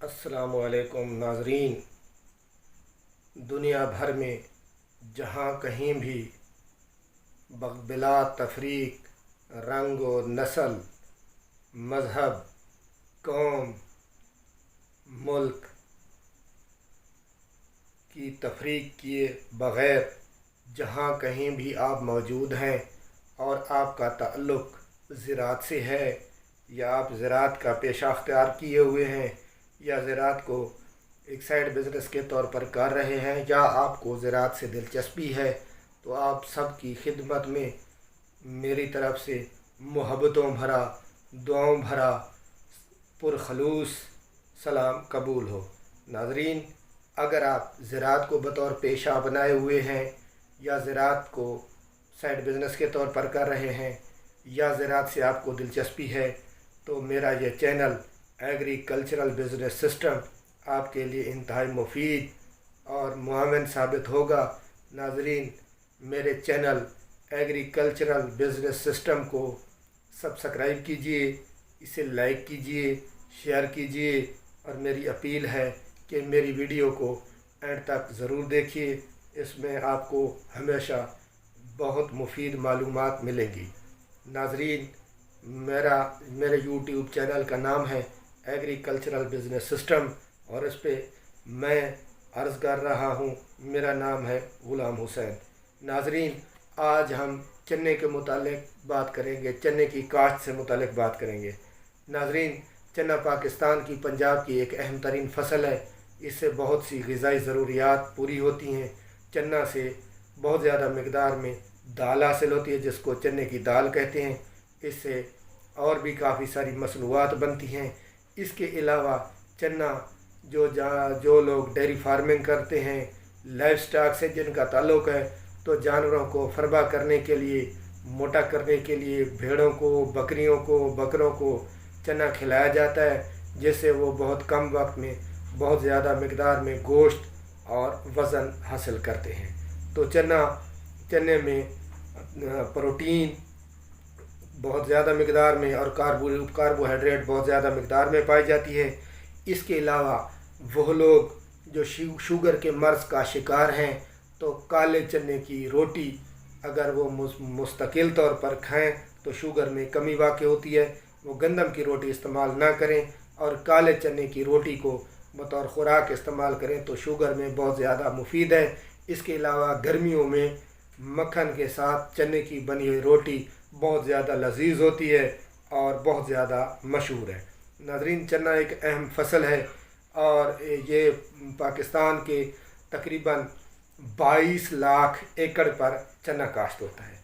अस्सलामु अलैकुम नाज़रीन। दुनिया भर में जहाँ कहीं भी बिला तफरीक रंग व नस्ल, मज़हब, कौम, मुल्क की तफरीक किए बग़ैर जहाँ कहीं भी आप मौजूद हैं और आपका ताल्लुक़ ज़राअत से है या आप ज़राअत का पेशा अख्तियार किए हुए हैं या ज़राअत को एक साइड बिज़नेस के तौर पर कर रहे हैं या आपको ज़राअत से दिलचस्पी है, तो आप सब की खिदमत में मेरी तरफ़ से मोहब्बतों भरा, दुआओं भरा पुरखलूस सलाम कबूल हो। नाज़रीन, अगर आप ज़राअत को बतौर पेशा बनाए हुए हैं या ज़राअत को साइड बिज़नेस के तौर पर कर रहे हैं या ज़राअत से आपको दिलचस्पी है, तो मेरा ये चैनल एग्रीकल्चरल बिज़नेस सिस्टम आपके लिए इंतहाई मुफीद और मुआवन साबित होगा। नाज़रीन, मेरे चैनल एग्रीकल्चरल बिज़नेस सिस्टम को सब्सक्राइब कीजिए, इसे लाइक कीजिए, शेयर कीजिए और मेरी अपील है कि मेरी वीडियो को एंड तक ज़रूर देखिए। इसमें आपको हमेशा बहुत मुफीद मालूमात मिलेंगी। नाज़रीन, मेरे यूट्यूब चैनल का नाम है एग्रीकल्चरल बिज़नेस सिस्टम और इस पे मैं अर्ज़ कर रहा हूँ, मेरा नाम है ग़ुलाम हुसैन। नाज़रीन, आज हम चने के मुतालिक बात करेंगे, चने की काश्त से मुतालिक बात करेंगे। नाज़रीन, चना पाकिस्तान की पंजाब की एक अहम तरीन फसल है। इससे बहुत सी ग़िज़ाई ज़रूरियात पूरी होती हैं। चना से बहुत ज़्यादा मकदार में दाल हासिल होती है जिसको चने की दाल कहते हैं। इससे और भी काफ़ी सारी मसनूआत बनती हैं। इसके अलावा चना जो लोग डेयरी फार्मिंग करते हैं, लाइव स्टॉक से जिनका ताल्लुक़ है, तो जानवरों को फरबा करने के लिए, मोटा करने के लिए भेड़ों को, बकरियों को, बकरों को चना खिलाया जाता है, जिससे वो बहुत कम वक्त में बहुत ज़्यादा मकदार में गोश्त और वज़न हासिल करते हैं। तो चने में प्रोटीन बहुत ज़्यादा मकदार में और कार्बोहाइड्रेट बहुत ज़्यादा मकदार में पाई जाती है। इसके अलावा वह लोग जो शुगर के मर्ज़ का शिकार हैं, तो काले चने की रोटी अगर वो मुस्तकिल तौर पर खाएं तो शुगर में कमी वाक़ होती है। वो गंदम की रोटी इस्तेमाल ना करें और काले चने की रोटी को बतौर ख़ुराक इस्तेमाल करें तो शुगर में बहुत ज़्यादा मुफीद है। इसके अलावा गर्मियों में मक्खन के साथ चने की बनी हुई रोटी बहुत ज़्यादा लजीज होती है और बहुत ज़्यादा मशहूर है। नाज़रीन, चना एक अहम फसल है और ये पाकिस्तान के तकरीबन 22 लाख एकड़ पर चना काश्त होता है,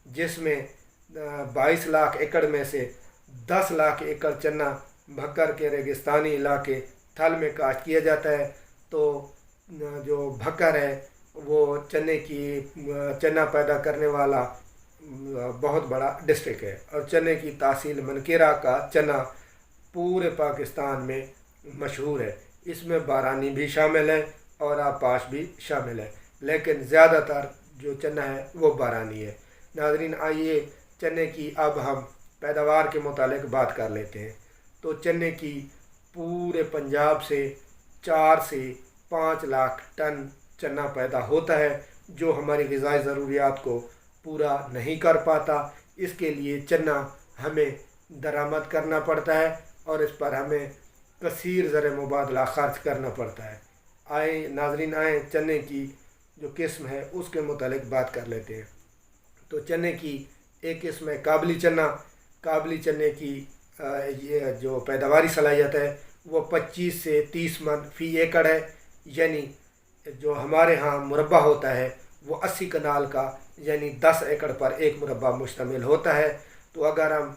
जिसमें 22 लाख एकड़ में से 10 लाख एकड़ चना भक्कर के रेगिस्तानी इलाके थल में काश्त किया जाता है। तो जो भक्कर है वो चना पैदा करने वाला बहुत बड़ा डिस्ट्रिक्ट है और चने की तहसील मनकेरा का चना पूरे पाकिस्तान में मशहूर है। इसमें बारानी भी शामिल है और आपाश भी शामिल है, लेकिन ज़्यादातर जो चना है वो बारानी है। नाज़रीन, आइए चने की अब हम पैदावार के मुतालिक बात कर लेते हैं। तो चने की पूरे पंजाब से 4 से 5 लाख टन चना पैदा होता है, जो हमारी ग़िज़ाई ज़रूरियात को पूरा नहीं कर पाता। इसके लिए चना हमें दरामद करना पड़ता है और इस पर हमें कसीर ज़र मुबादला ख़र्च करना पड़ता है। आए नाज़रीन, आए चने की जो किस्म है उसके मुतालिक बात कर लेते हैं। तो चने की एक किस्म है काबली चना। काबली चने की ये जो पैदावारी सलाहियत है वो 25 से 30 मन फ़ी एकड़ है, यानी जो हमारे यहाँ मुरब्बा होता है वो 80 कनाल का यानी 10 एकड़ पर एक मुरब्बा मुश्तमिल होता है। तो अगर हम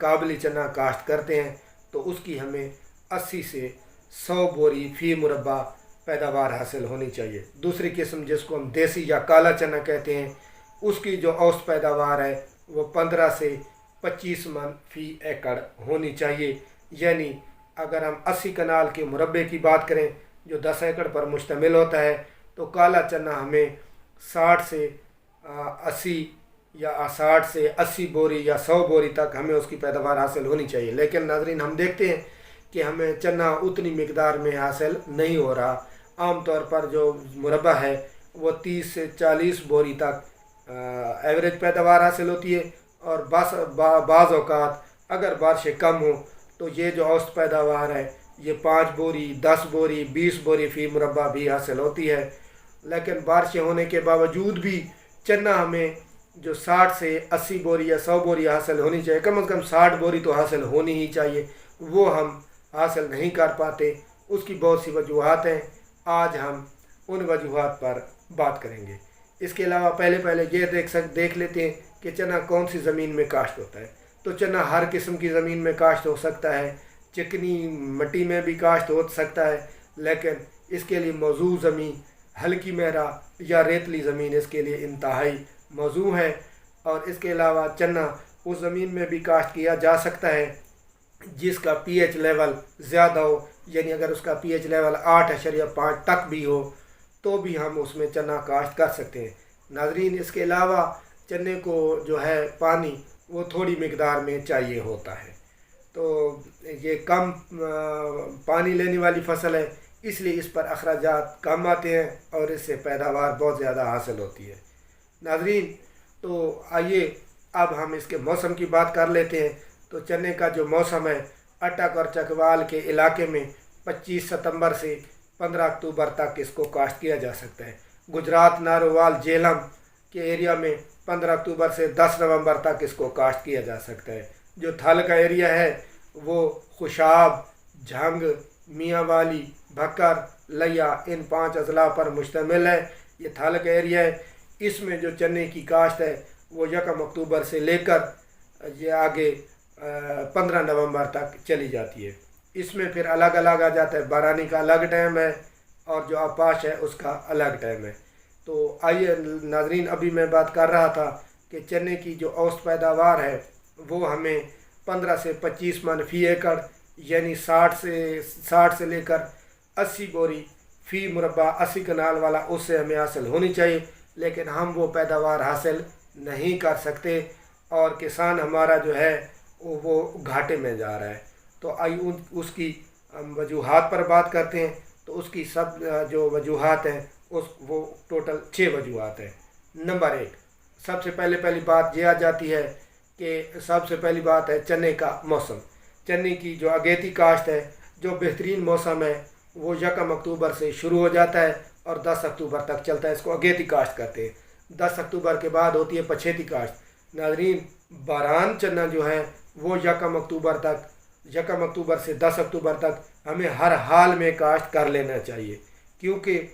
काबली चना काश्त करते हैं तो उसकी हमें 80 से 100 बोरी फ़ी मुरब्बा पैदावार हासिल होनी चाहिए। दूसरी किस्म जिसको हम देसी या काला चना कहते हैं, उसकी जो औसत पैदावार है वो 15 से 25 मन फ़ी एकड़ होनी चाहिए। यानी अगर हम 80 कनाल के मुरब्बे की बात करें जो 10 एकड़ पर मुश्तमिल होता है, तो काला चना हमें 60 से 80 बोरी या 100 बोरी तक हमें उसकी पैदावार हासिल होनी चाहिए। लेकिन नाज़रीन, हम देखते हैं کہ ہمیں چنا اتنی مقدار میں حاصل نہیں ہو رہا۔ عام طور پر جو مربع ہے وہ 30 سے 40 بوری تک ایوریج پیداوار حاصل ہوتی ہے، اور بعض اوقات اگر بارشیں کم ہوں تو یہ جو اوسط پیداوار ہے یہ 5 بوری، 10 بوری، 20 بوری فی مربع بھی حاصل ہوتی ہے۔ لیکن بارشیں ہونے کے باوجود بھی چنا ہمیں جو 60 سے 80 بوری یا 100 بوری حاصل ہونی چاہیے، کم از کم 60 بوری تو حاصل ہونی ہی چاہیے، وہ ہم حاصل نہیں کر پاتے۔ اس کی بہت سی وجوہات ہیں، آج ہم ان وجوہات پر بات کریں گے۔ اس کے علاوہ پہلے یہ دیکھ لیتے ہیں کہ چنا کون سی زمین میں کاشت ہوتا ہے۔ تو چنا ہر قسم کی زمین میں کاشت ہو سکتا ہے، چکنی مٹی میں بھی کاشت ہو سکتا ہے، لیکن اس کے لیے موزوں زمین، ہلکی میرا یا ریتلی زمین اس کے لیے انتہائی موزوں ہے۔ اور اس کے علاوہ چنا اس زمین میں بھی کاشت کیا جا سکتا ہے جس کا پی ایچ لیول زیادہ ہو، یعنی اگر اس کا پی ایچ لیول 8.5 تک بھی ہو تو بھی ہم اس میں چنا کاشت کر سکتے ہیں۔ ناظرین، اس کے علاوہ چنے کو جو ہے پانی وہ تھوڑی مقدار میں چاہیے ہوتا ہے، تو یہ کم پانی لینے والی فصل ہے، اس لیے اس پر اخراجات کم آتے ہیں اور اس سے پیداوار بہت زیادہ حاصل ہوتی ہے۔ ناظرین، تو آئیے اب ہم اس کے موسم کی بات کر لیتے ہیں۔ تو چنے کا جو موسم ہے، اٹک اور چکوال کے علاقے میں 25 ستمبر سے 15 اکتوبر تک اس کو کاشت کیا جا سکتا ہے۔ گجرات، نارووال، جہلم کے ایریا میں 15 اکتوبر سے 10 نومبر تک اس کو کاشت کیا جا سکتا ہے۔ جو تھل کا ایریا ہے وہ خوشاب، جھنگ، میاں والی، بھکر، لیا، ان 5 اضلاع پر مشتمل ہے۔ یہ تھل کا ایریا ہے۔ اس میں جو چنے کی کاشت ہے وہ 1 اکتوبر سے لے کر یہ آگے 15 نومبر تک چلی جاتی ہے۔ اس میں پھر الگ الگ آ جاتا ہے، بارانی کا الگ ٹائم ہے اور جو آپاش ہے اس کا الگ ٹائم ہے۔ تو آئیے ناظرین، ابھی میں بات کر رہا تھا کہ چنے کی جو اوسط پیداوار ہے وہ ہمیں 15 سے 25 من فی ایکڑ، یعنی 60 سے لے کر 80 بوری فی مربع، 80 کنال والا، اس سے ہمیں حاصل ہونی چاہیے، لیکن ہم وہ پیداوار حاصل نہیں کر سکتے اور کسان ہمارا جو ہے وہ گھاٹے میں جا رہا ہے۔ تو آئیے اس کی وجوہات پر بات کرتے ہیں۔ تو اس کی سب جو وجوہات ہیں وہ ٹوٹل 6 وجوہات ہیں۔ نمبر 1، سب سے پہلی بات یہ آ جاتی ہے کہ سب سے پہلی بات ہے چنے کا موسم۔ چنے کی جو اگیتی کاشت ہے، جو بہترین موسم ہے وہ 1 اکتوبر سے شروع ہو جاتا ہے اور 10 اکتوبر تک چلتا ہے، اس کو اگیتی کاشت کرتے ہیں۔ 10 اکتوبر کے بعد ہوتی ہے پچھیتی کاشت۔ ناظرین، باران چنا جو ہے وہ 1 اکتوبر تک، 1 اکتوبر سے 10 اکتوبر تک ہمیں ہر حال میں کاشت کر لینا چاہیے، کیونکہ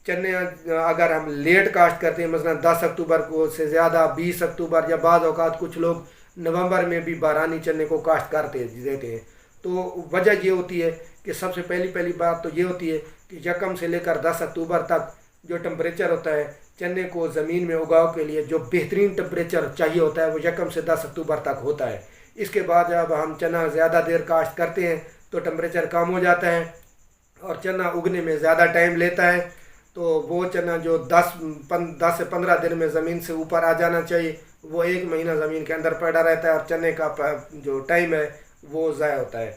چنے اگر ہم لیٹ کاشت کرتے ہیں، مثلا 10 اکتوبر کو سے زیادہ 20 اکتوبر یا بعض اوقات کچھ لوگ نومبر میں بھی بارانی چنے کو کاشت کرتے دیتے ہیں، تو وجہ یہ ہوتی ہے کہ سب سے پہلی بات تو یہ ہوتی ہے کہ 1 سے لے کر 10 اکتوبر تک جو ٹمپریچر ہوتا ہے چنے کو زمین میں اگاؤ کے لیے، جو بہترین ٹمپریچر چاہیے ہوتا ہے وہ 1 سے 10 اکتوبر تک ہوتا ہے۔ اس کے بعد جب ہم چنا زیادہ دیر کاشت کرتے ہیں تو ٹمپریچر کم ہو جاتا ہے اور چنا اگنے میں زیادہ ٹائم لیتا ہے، تو وہ چنا جو 10 سے 15 دن میں زمین سے اوپر آ جانا چاہیے وہ 1 مہینہ زمین کے اندر پڑا رہتا ہے اور چنے کا جو ٹائم ہے وہ ضائع ہوتا ہے۔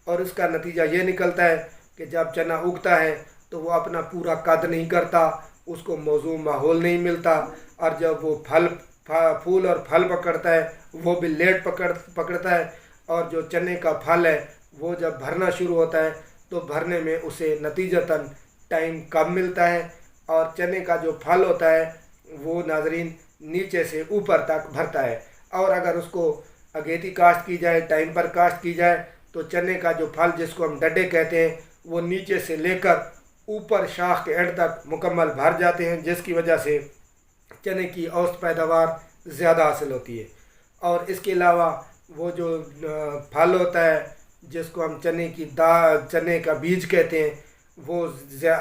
اور اس کا نتیجہ یہ نکلتا ہے کہ جب چنا اگتا ہے تو وہ اپنا پورا قد نہیں کرتا، اس کو موزوں ماحول نہیں ملتا، اور جب وہ پھول اور پھل پکڑتا ہے وہ بھی لیٹ پکڑتا ہے، اور جو چنے کا پھل ہے وہ جب بھرنا شروع ہوتا ہے تو بھرنے میں اسے نتیجتاً ٹائم کم ملتا ہے، اور چنے کا جو پھل ہوتا ہے وہ ناظرین نیچے سے اوپر تک بھرتا ہے۔ اور اگر اس کو اگیتی کاشت کی جائے، ٹائم پر کاشت کی جائے، تو چنے کا جو پھل جس کو ہم ڈڈے کہتے ہیں وہ نیچے سے لے کر اوپر شاخ کے اینڈ تک مکمل بھر جاتے ہیں، جس کی وجہ سے چنے کی اوسط پیداوار زیادہ حاصل ہوتی ہے۔ اور اس کے علاوہ وہ جو پھل ہوتا ہے جس کو ہم چنے کا بیج کہتے ہیں وہ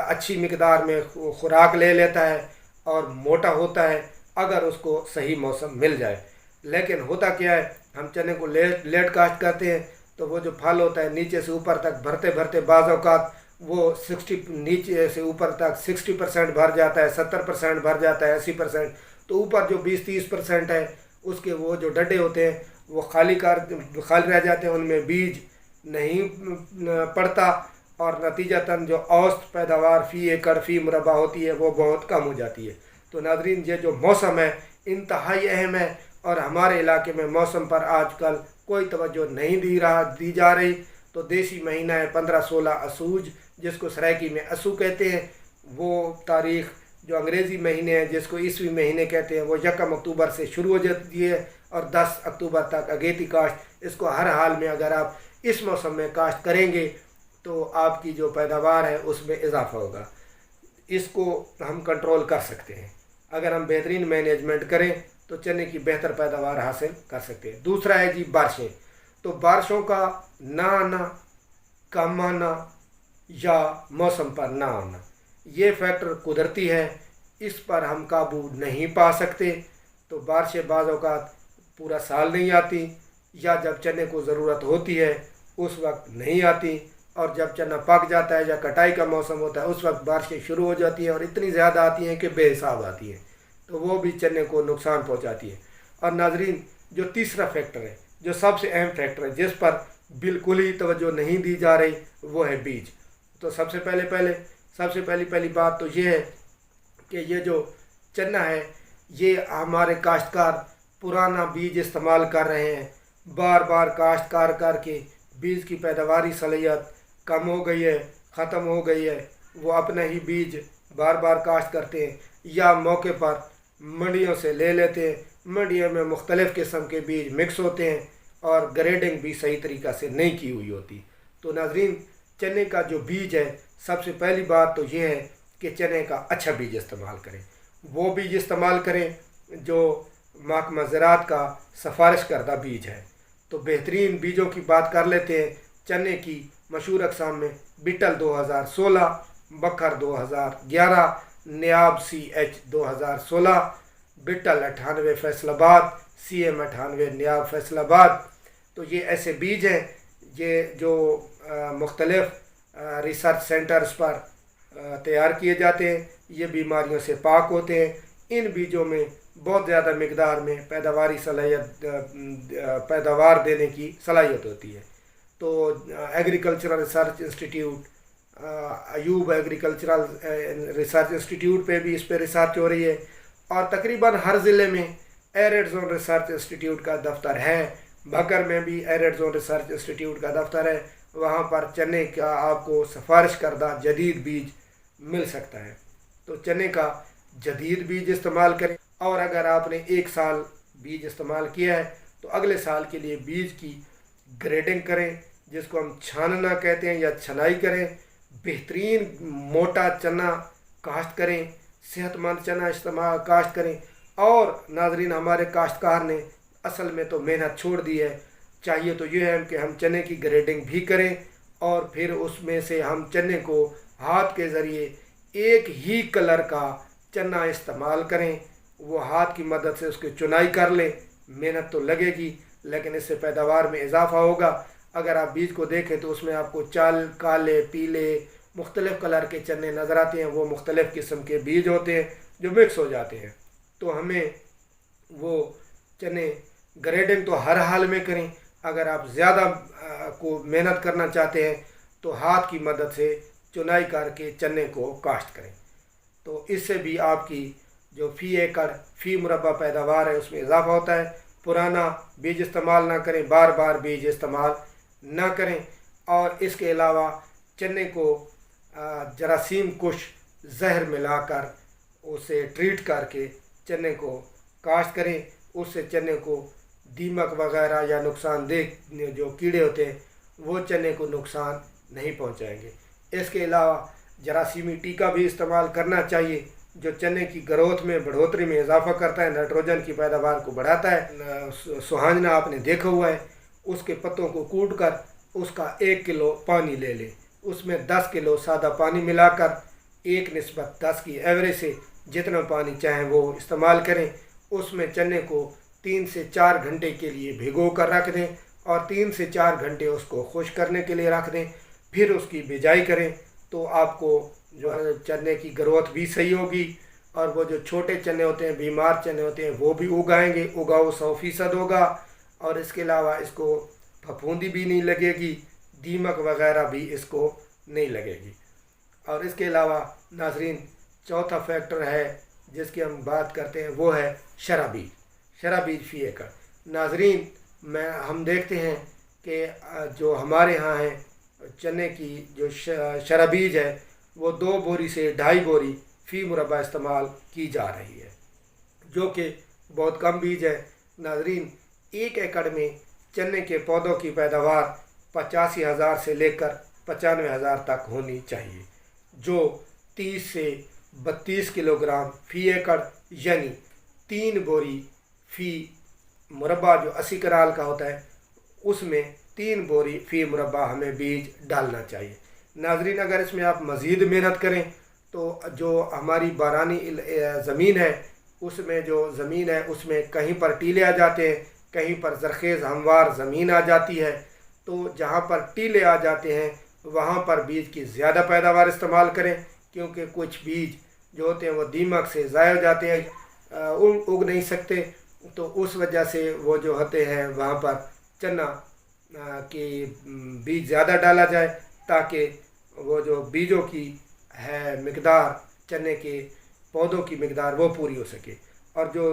اچھی مقدار میں خوراک لے لیتا ہے اور موٹا ہوتا ہے اگر اس کو صحیح موسم مل جائے۔ لیکن ہوتا کیا ہے، ہم چنے کو لیٹ کاشت کرتے ہیں تو وہ جو پھل ہوتا ہے نیچے سے اوپر تک بھرتے بعض اوقات وہ نیچے سے اوپر تک 60% بھر جاتا ہے، 70% بھر جاتا ہے، 80%، تو اوپر جو 20-30% ہے اس کے وہ جو ڈڈے ہوتے ہیں وہ خالی رہ جاتے ہیں، ان میں بیج नहीं पड़ता और नतीजतन जो औसत पैदावार फ़ी एकड़ फ़ी मुरबा होती है वो बहुत कम हो जाती है। तो नाज़रीन, ये जो मौसम है इंतहाई अहम है और हमारे इलाके में मौसम पर आजकल कोई तवज्जो नहीं दी जा रही। तो देसी महीना है 15-16 असूज, जिसको सराइकी में असू कहते हैं। वो तारीख़ जो अंग्रेज़ी महीने हैं जिसको ईसवी महीने कहते हैं वो 1 अक्टूबर से शुरू हो जाती है और 10 अक्टूबर तक अगेती काश्त। इसको हर हाल में अगर आप इस मौसम में काश्त करेंगे तो आपकी जो पैदावार है उसमें इजाफा होगा। इसको हम कंट्रोल कर सकते हैं। अगर हम बेहतरीन मैनेजमेंट करें तो चने की बेहतर पैदावार हासिल कर सकते हैं। दूसरा है जी बारिशें। तो बारिशों का ना आना, कम आना या मौसम पर ना आना, ये फैक्टर कुदरती है, इस पर हम काबू नहीं पा सकते। तो बारिशें बाज़ औक़ात पूरा साल नहीं आती या जब चने को ज़रूरत होती है उस वक्त नहीं आती, और जब चना पक जाता है या कटाई का मौसम होता है उस वक्त बारिशें शुरू हो जाती हैं और इतनी ज़्यादा आती हैं कि बेहिसाब आती हैं, तो वो भी चने को नुकसान पहुंचाती है। और नाजरीन, जो तीसरा फैक्टर है, जो सबसे अहम फैक्टर है, जिस पर बिल्कुल ही तवज्जो नहीं दी जा रही, वो है बीज। तो सबसे पहली बात तो ये है कि ये जो चना है ये हमारे काश्तकार पुराना बीज इस्तेमाल कर रहे हैं। बार बार काश्तकार करके बीज की पैदावारी सलाहियत कम हो गई है, ख़त्म हो गई है। वो अपना ही बीज बार बार काश्त करते हैं या मौके पर मंडियों से ले लेते हैं। मंडियों में मुख्तलिफ़ किस्म के बीज मिक्स होते हैं और ग्रेडिंग भी सही तरीक़ा से नहीं की हुई होती। तो नाज़रीन, चने का जो बीज है, सबसे पहली बात तो ये है कि चने का अच्छा बीज इस्तेमाल करें। वो बीज इस्तेमाल करें जो महकमा ज़राअत का सिफारिश करदा बीज है। तो बेहतरीन बीजों की बात कर लेते हैं। चने की मशहूर अक़साम में बिटल 2016, बखर 2011, नियाब CH 2016, बिटल 98 फैसलाबाद, CM 98 नियाब फैसलाबाद। तो ये ऐसे बीज हैं ये जो मुख्तलिफ़ रिसर्च सेंटर्स पर तैयार किए जाते हैं। ये बीमारियों से पाक होते हैं। इन बीजों में बहुत ज़्यादा मिकदार में पैदावार देने की सलाहियत होती है। तो agricultural research institute, Ayub agricultural research institute पे भी इस पर रिसर्च हो रही है और तकरीबन हर ज़िले में एरिड जोन रिसर्च इंस्टीट्यूट का दफ्तर है। भकर में भी एरिड जोन रिसर्च इंस्टीट्यूट का दफ्तर है। वहाँ पर चने का आपको सिफारिश करदा जदीद बीज मिल सकता है। तो चने का जदीद बीज इस्तेमाल करें और अगर आपने 1 साल बीज इस्तेमाल किया है तो अगले साल के लिए बीज की ग्रेडिंग करें, जिसको हम छानना कहते हैं या छनाई करें। बेहतरीन मोटा चना काश्त करें, सेहतमंद चना इस्तेमाल काश्त करें। और नाजरीन, हमारे काश्तकार ने असल में तो मेहनत छोड़ दी है। चाहिए तो ये है कि हम चने की ग्रेडिंग भी करें और फिर उसमें से हम चने को हाथ के ज़रिए एक ही कलर का चना इस्तेमाल करें। वो हाथ की मदद से उसकी चुनाई कर लें। मेहनत तो लगेगी लेकिन इससे पैदावार में इजाफा होगा। अगर आप बीज को देखें तो उसमें आपको चाल, काले, पीले, मुख्तलिफ़ कलर के चने नज़र आते हैं। वो मुख्तलिफ़ किस्म के बीज होते हैं जो मिक्स हो जाते हैं। तो हमें वो चने ग्रेडिंग तो हर हाल में करें। अगर आप ज़्यादा को मेहनत करना चाहते हैं तो हाथ की मदद से चुनाई करके चने को काश्त करें। तो इससे भी आपकी जो फ़ी एकड़ फ़ी मुरबा पैदावार है उसमें इजाफा होता है। पुराना बीज इस्तेमाल ना करें, बार बार बीज इस्तेमाल ना करें। और इसके अलावा चने को जरासीम कुश जहर मिलाकर उसे ट्रीट करके चने को काश्त करें। उससे चने को दीमक वगैरह या नुकसानदेह जो कीड़े होते हैं वो चने को नुकसान नहीं पहुंचाएंगे। इसके अलावा जरासीमी टीका भी इस्तेमाल करना चाहिए जो चने की ग्रोथ में बढ़ोतरी में इजाफा करता है, नाइट्रोजन की पैदावार को बढ़ाता है। सुहाजना आपने देखा हुआ है, उसके पत्तों को कूट कर उसका 1 किलो पानी ले लें, उसमें 10 किलो सादा पानी मिलाकर 1:10 की एवरेज से जितना पानी चाहें वो इस्तेमाल करें। उसमें चने को 3 से 4 घंटे के लिए भिगो कर रख दें और 3 से 4 घंटे उसको खुश्क करने के लिए रख दें। फिर उसकी बिजाई करें तो आपको जो है चने की ग्रोथ भी सही होगी और वो जो छोटे चने होते हैं, बीमार चने होते हैं, वो भी उगाएंगे। उगाओ 100% होगा और इसके अलावा इसको फफूंदी भी नहीं लगेगी, दीमक वगैरह भी इसको नहीं लगेगी। और इसके अलावा नाजरीन चौथा फैक्टर है जिसकी हम बात करते हैं, वो है शरह बीज फ़ी एकड़। नाजरीन हम देखते हैं कि जो हमारे यहाँ है चने की जो शरह बीज है वो 2 बोरी से 2.5 बोरी फ़ी मुरबा इस्तेमाल की जा रही है, जो कि बहुत कम बीज है। नाजरीन 1 एकड़ में चने के पौधों की पैदावार 85,000 से लेकर 95,000 तक होनी चाहिए, जो 30 से 32 किलोग्राम फ़ी एकड़ यानी 3 बोरी फ़ी मुरबा जो 80 कनाल का होता है उसमें 3 बोरी फ़ी मुरबा हमें बीज डालना चाहिए। नाजरीन अगर इसमें आप मज़ीद मेहनत करें तो जो हमारी बारानी ज़मीन है उसमें कहीं पर टीले आ जाते हैं, कहीं पर ज़रख़ेज़ हमवार ज़मीन आ जाती है। तो जहाँ पर टीले आ जाते हैं वहाँ पर बीज की ज़्यादा पैदावार इस्तेमाल करें, क्योंकि कुछ बीज जो होते हैं वो दीमक से ज़ाया हो जाते हैं, उग नहीं सकते। तो उस वजह से वो जो होते हैं वहाँ पर चना की बीज ज़्यादा डाला जाए ताकि वो जो बीजों की है मिकदार, चने के पौधों की मिकदार वो पूरी हो सके। और जो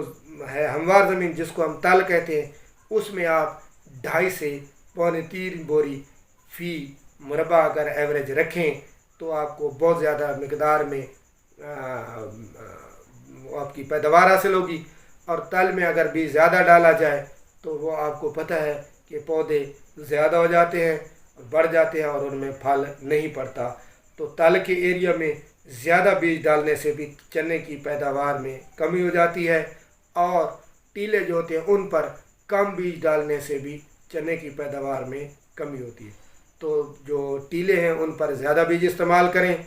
है हमवार ज़मीन जिसको हम तल कहते हैं उसमें आप 2.5 से 2.25 बोरी फ़ी मुरबा अगर एवरेज रखें तो आपको बहुत ज़्यादा मिकदार में आपकी पैदावार हासिल होगी। और तल में अगर बीज ज़्यादा डाला जाए तो वो आपको पता है कि पौधे ज़्यादा हो जाते हैं, बढ़ जाते हैं और उनमें फल नहीं पड़ता। तो तल के एरिया में ज़्यादा बीज डालने से भी चने की पैदावार में कमी हो जाती है, और टीले जो होते हैं उन पर कम बीज डालने से भी चने की पैदावार में कमी होती है। तो जो टीले हैं उन पर ज़्यादा बीज इस्तेमाल करें।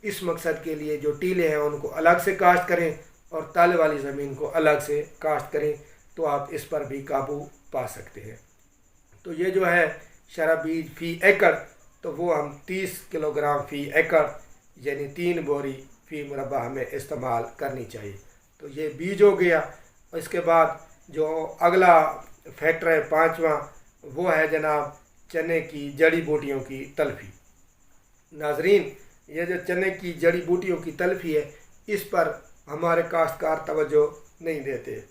इस मकसद के लिए जो टीले हैं उनको अलग से काश्त करें और तल वाली ज़मीन को अलग से काश्त करें, तो आप इस पर भी काबू पा सकते हैं। तो ये जो है शरह बीज फ़ी एकड़, तो वो हम 30 किलोग्राम फ़ी एकड़ यानी 3 बोरी फ़ी मुरबा हमें इस्तेमाल करनी चाहिए। तो ये बीज हो गया। इसके बाद जो अगला फैक्टर है 5वां, वो है जनाब चने की जड़ी बूटियों की तलफ़ी। नाजरीन ये जो चने की जड़ी बूटियों की तलफ़ी है इस पर हमारे काश्तकार तवज्जो नहीं देते।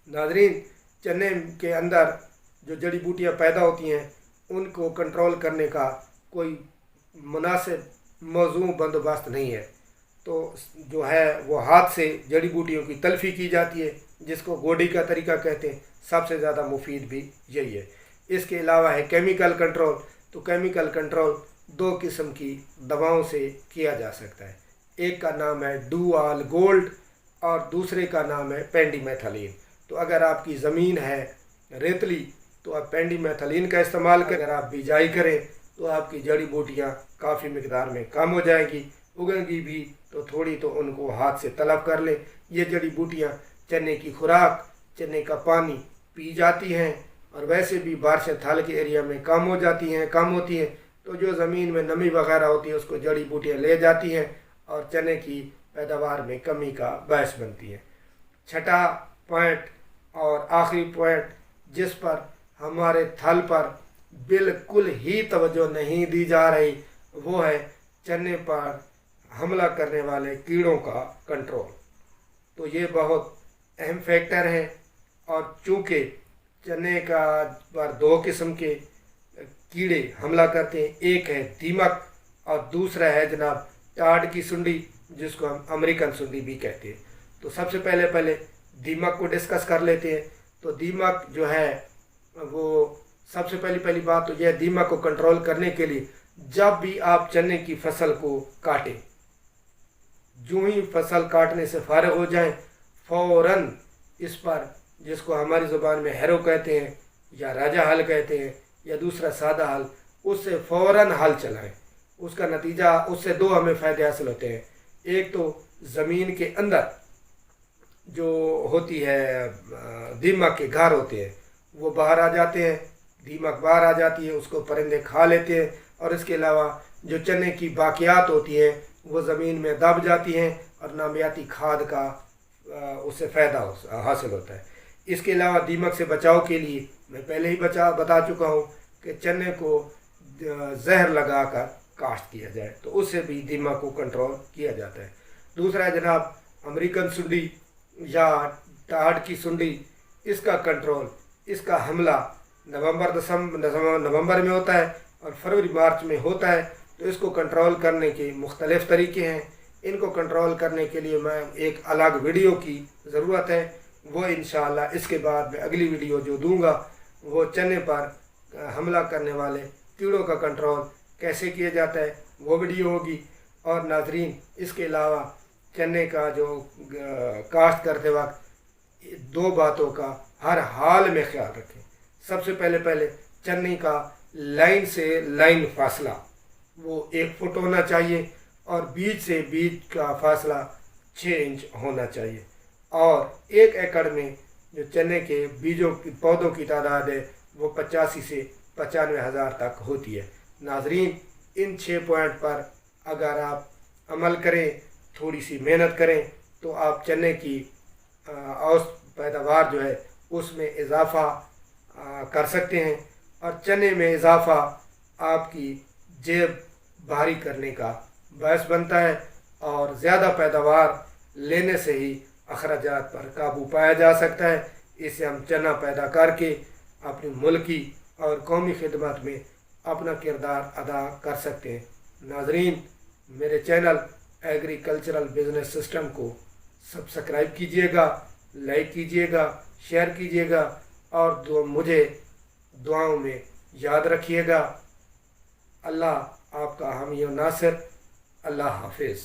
नाजरीन चने के अंदर जो जड़ी बूटियाँ पैदा होती हैं उनको कंट्रोल करने का कोई मुनासिब मौजूद बंदोबस्त नहीं है। तो जो है वो हाथ से जड़ी बूटियों की तलफ़ी की जाती है, जिसको गोडी का तरीका कहते हैं। सबसे ज़्यादा मुफीद भी यही है। इसके अलावा है केमिकल कंट्रोल। तो केमिकल कंट्रोल 2 किस्म की दवाओं से किया जा सकता है। एक का नाम है डू-ऑल गोल्ड और दूसरे का नाम है पेंडिमेथलिन। तो अगर आपकी ज़मीन है रेतली तो आप पेंडिमेथलिन का इस्तेमाल करें। अगर आप बिजाई करें तो आपकी जड़ी बूटियाँ काफ़ी मिकदार में कम हो जाएगी, उगेंगी भी तो थोड़ी, तो उनको हाथ से तलब कर लें। ये जड़ी बूटियाँ चने की खुराक, चने का पानी पी जाती हैं, और वैसे भी बारिश थल के एरिया में कम होती हैं। तो जो ज़मीन में नमी वगैरह होती है उसको जड़ी बूटियाँ ले जाती हैं और चने की पैदावार में कमी का बायस बनती है। छठा पॉइंट और आखिरी पॉइंट जिस पर हमारे थल पर बिल्कुल ही तवज्जो नहीं दी जा रही, वो है चने पर हमला करने वाले कीड़ों का कंट्रोल। तो ये बहुत अहम फैक्टर है। और चूँकि चने का पर 2 किस्म के कीड़े हमला करते हैं, एक है दीमक और दूसरा है जनाब टाड की सुंडी, जिसको हम अमेरिकन सुंडी भी कहते हैं। तो सबसे पहले दीमक को डिस्कस कर लेते हैं। तो दीमक जो है वो सबसे पहली बात तो यह है, दीमक को कंट्रोल करने के लिए जब भी आप चने की फसल को काटें, जो ही फसल काटने से फारिग हो जाएं, फ़ौरन इस पर, जिसको हमारी ज़ुबान में हैरो कहते हैं या राजा हल कहते हैं या दूसरा सादा हल, उससे फ़ौरन हल चलाएं। उसका नतीजा, उससे 2 हमें फ़ायदे हासिल होते हैं। एक तो ज़मीन के अंदर जो होती है दीमक के घर होते हैं वो बाहर आ जाते हैं, दीमक बाहर आ जाती है, उसको परिंदे खा लेते हैं। और इसके अलावा जो चने की बाकियात होती हैं वो ज़मीन में दब जाती हैं और नामियाती खाद का उससे फ़ायदा हासिल होता है। इसके अलावा दीमक से बचाव के लिए मैं पहले ही बता चुका हूँ कि चने को زہر لگا کر کاشت کیا جائے تو اس سے بھی دیمک کو کنٹرول کیا جاتا ہے۔ دوسرا ہے جناب امریکن سنڈی یا ٹاڈ کی سنڈی، اس کا کنٹرول، اس کا حملہ نومبر میں ہوتا ہے اور فروری مارچ میں ہوتا ہے، تو اس کو کنٹرول کرنے کے مختلف طریقے ہیں۔ ان کو کنٹرول کرنے کے لیے میں ایک الگ ویڈیو کی ضرورت ہے، وہ انشاءاللہ اس کے بعد میں اگلی ویڈیو جو دوں گا وہ چنے پر حملہ کرنے والے کیڑوں کا کنٹرول کیسے کیا جاتا ہے وہ ویڈیو ہوگی۔ اور ناظرین اس کے علاوہ چنے کا جو کاشت کرتے وقت دو باتوں کا ہر حال میں خیال رکھیں۔ سب سے پہلے چنے کا لائن سے لائن فاصلہ وہ 1 فٹ ہونا چاہیے اور بیج سے بیج کا فاصلہ 6 انچ ہونا چاہیے، اور 1 ایکڑ میں جو چنے کے بیجوں کی پودوں کی تعداد ہے وہ 85 سے 95 ہزار تک ہوتی ہے۔ ناظرین ان 6 پوائنٹ پر اگر آپ عمل کریں، تھوڑی سی محنت کریں، تو آپ چنے کی اوسط پیداوار جو ہے اس میں اضافہ کر سکتے ہیں، اور چنے میں اضافہ آپ کی جیب بھاری کرنے کا باعث بنتا ہے، اور زیادہ پیداوار لینے سے ہی اخراجات پر قابو پایا جا سکتا ہے۔ اس سے ہم چنا پیدا کر کے اپنی ملکی اور قومی خدمت میں اپنا کردار ادا کر سکتے ہیں۔ ناظرین میرے چینل ایگریکلچرل بزنس سسٹم کو سبسکرائب کیجئے گا، لائک کیجئے گا، شیئر کیجئے گا، اور مجھے دعاؤں میں یاد رکھیے گا۔ اللہ آپ کا حامی و ناصر۔ اللہ حافظ۔